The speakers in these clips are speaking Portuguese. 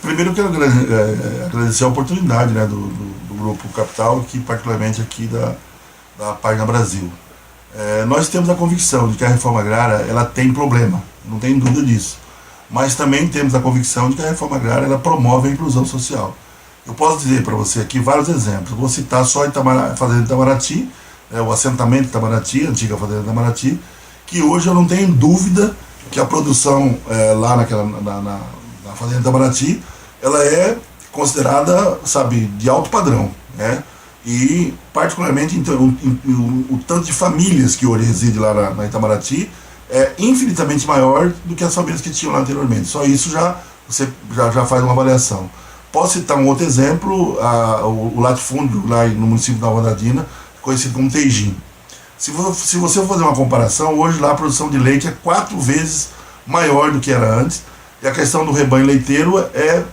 Primeiro eu quero agradecer a oportunidade, né, do Grupo Capital, que particularmente aqui da Página Brasil. Nós temos a convicção de que a reforma agrária ela tem problema, não tem dúvida disso. Mas também temos a convicção de que a reforma agrária ela promove a inclusão social. Eu posso dizer para você aqui vários exemplos. Vou citar só a Fazenda Itamaraty, o assentamento de Itamaraty, a antiga Fazenda Itamaraty, que hoje eu não tenho dúvida que a produção lá na Fazenda Itamaraty, ela é considerada, sabe, de alto padrão, né? E particularmente então, o tanto de famílias que hoje residem lá na Itamaraty é infinitamente maior do que as famílias que tinham lá anteriormente. Só isso você já faz uma avaliação. Posso citar um outro exemplo, o latifúndio lá no município de Nova Andradina, conhecido como Teijin. Se você for fazer uma comparação, hoje lá a produção de leite é 4 vezes maior do que era antes, e a questão do rebanho leiteiro é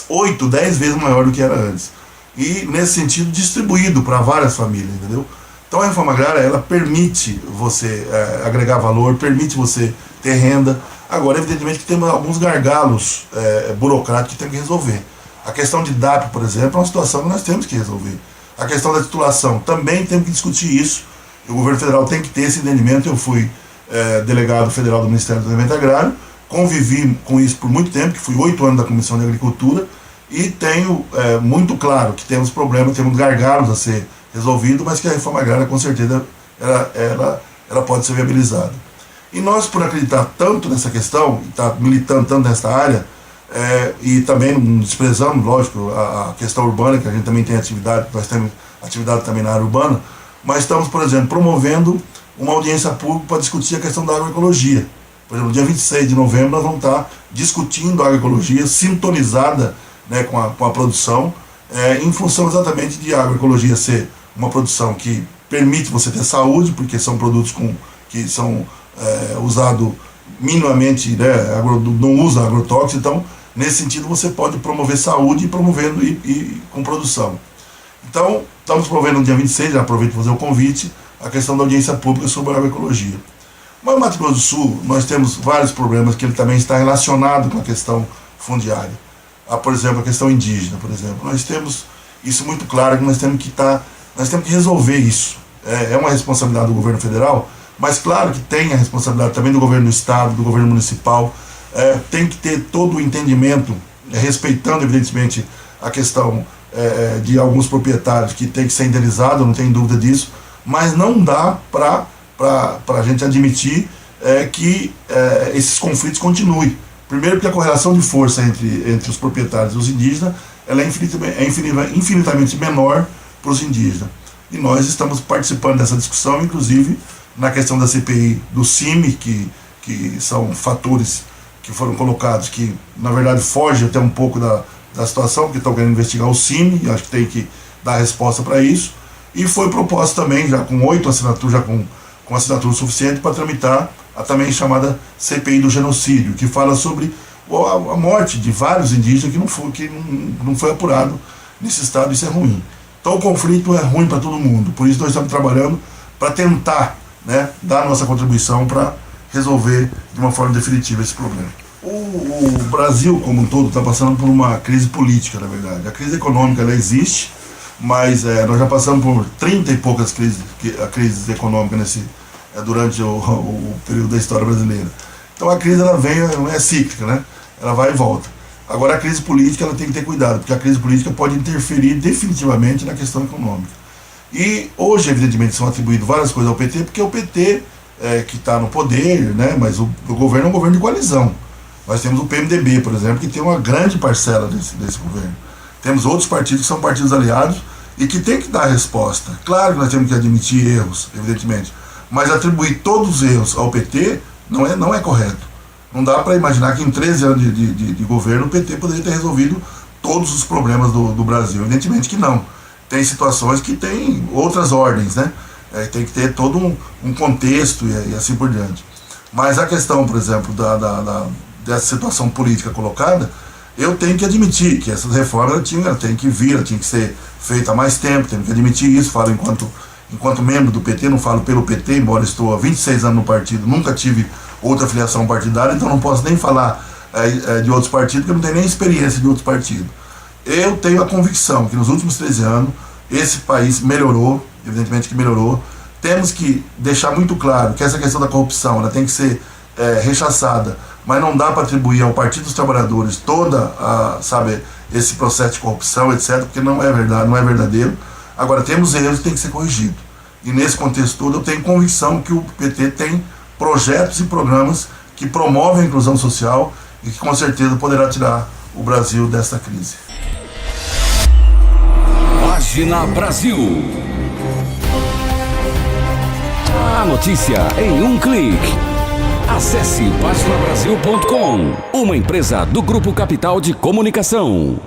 8, 10 vezes maior do que era antes. E nesse sentido distribuído para várias famílias, entendeu? Então a reforma agrária ela permite você agregar valor, permite você ter renda. Agora, evidentemente que temos alguns gargalos burocráticos que temos que resolver. A questão de DAP, por exemplo, é uma situação que nós temos que resolver. A questão da titulação, também temos que discutir isso. O governo federal tem que ter esse entendimento. Eu fui delegado federal do Ministério do Desenvolvimento Agrário, convivi com isso por muito tempo, que fui 8 anos da Comissão de Agricultura, e tenho muito claro que temos problemas, temos gargalos a ser resolvidos, mas que a reforma agrária, com certeza, ela pode ser viabilizada. E nós, por acreditar tanto nessa questão, estar militando tanto nessa área, e também não desprezamos, lógico, a questão urbana, que a gente também tem atividade, nós temos atividade também na área urbana, mas estamos, por exemplo, promovendo uma audiência pública para discutir a questão da agroecologia. Por exemplo, dia 26 de novembro nós vamos estar discutindo a agroecologia sintonizada, né, com a produção, em função exatamente de a agroecologia ser uma produção que permite você ter saúde, porque são produtos que são usados minimamente, né, não usa agrotóxicos. Então, nesse sentido, você pode promover saúde promovendo e com produção. Então, estamos promovendo no dia 26, já aproveito para fazer o convite, a questão da audiência pública sobre a agroecologia. Mas no Mato Grosso do Sul, nós temos vários problemas que ele também está relacionado com a questão fundiária. Por exemplo, a questão indígena, por exemplo. Nós temos isso muito claro, que nós temos que resolver isso. É uma responsabilidade do governo federal, mas claro que tem a responsabilidade também do governo do estado, do governo municipal. Tem que ter todo o entendimento, respeitando evidentemente a questão de alguns proprietários que tem que ser indenizado, não tem dúvida disso, mas não dá para a gente admitir que esses conflitos continuem. Primeiro, porque a correlação de força entre os proprietários e os indígenas ela é infinitamente menor para os indígenas. E nós estamos participando dessa discussão, inclusive na questão da CPI do CIMI, que são fatores que foram colocados que, na verdade, fogem até um pouco da situação, porque estão querendo investigar o CIMI, e acho que tem que dar resposta para isso. E foi proposto também, já com 8 assinaturas, já com assinatura suficiente para tramitar a também chamada CPI do genocídio, que fala sobre a morte de vários indígenas que não foi apurado nesse estado. Isso é ruim. Então o conflito é ruim para todo mundo, por isso nós estamos trabalhando para tentar, né, dar a nossa contribuição para resolver de uma forma definitiva esse problema. O Brasil como um todo está passando por uma crise política, na verdade. A crise econômica ela existe, mas nós já passamos por 30 e poucas crises econômicas durante o período da história brasileira. Então a crise ela vem, não é cíclica, né? Ela vai e volta. Agora a crise política ela tem que ter cuidado, porque a crise política pode interferir definitivamente na questão econômica. E hoje, evidentemente, são atribuídas várias coisas ao PT, porque o PT que está no poder, né? Mas o governo é um governo de coalizão. Nós temos o PMDB, por exemplo, que tem uma grande parcela desse governo. Temos outros partidos que são partidos aliados e que tem que dar resposta. Claro que nós temos que admitir erros, evidentemente, mas atribuir todos os erros ao PT não é correto. Não dá para imaginar que em 13 anos de governo o PT poderia ter resolvido todos os problemas do Brasil. Evidentemente que não. Tem situações que tem outras ordens, né? Tem que ter todo um contexto e assim por diante. Mas a questão, por exemplo, dessa situação política colocada, eu tenho que admitir que essas reformas ela tem que vir, ela tinha que ser feita há mais tempo, tenho que admitir isso. Falo enquanto membro do PT, não falo pelo PT, embora estou há 26 anos no partido, nunca tive outra filiação partidária, então não posso nem falar de outros partidos, porque eu não tenho nem experiência de outros partidos. Eu tenho a convicção que nos últimos 13 anos esse país melhorou, evidentemente que melhorou. Temos que deixar muito claro que essa questão da corrupção ela tem que ser rechaçada, mas não dá para atribuir ao Partido dos Trabalhadores esse processo de corrupção, etc., porque não é verdade, não é verdadeiro. Agora, temos erros que tem que ser corrigido. E nesse contexto todo, eu tenho convicção que o PT tem projetos e programas que promovem a inclusão social e que com certeza poderá tirar o Brasil dessa crise. Página Brasil. A notícia em um clique. Acesse paginabrasil.com, uma empresa do Grupo Capital de Comunicação.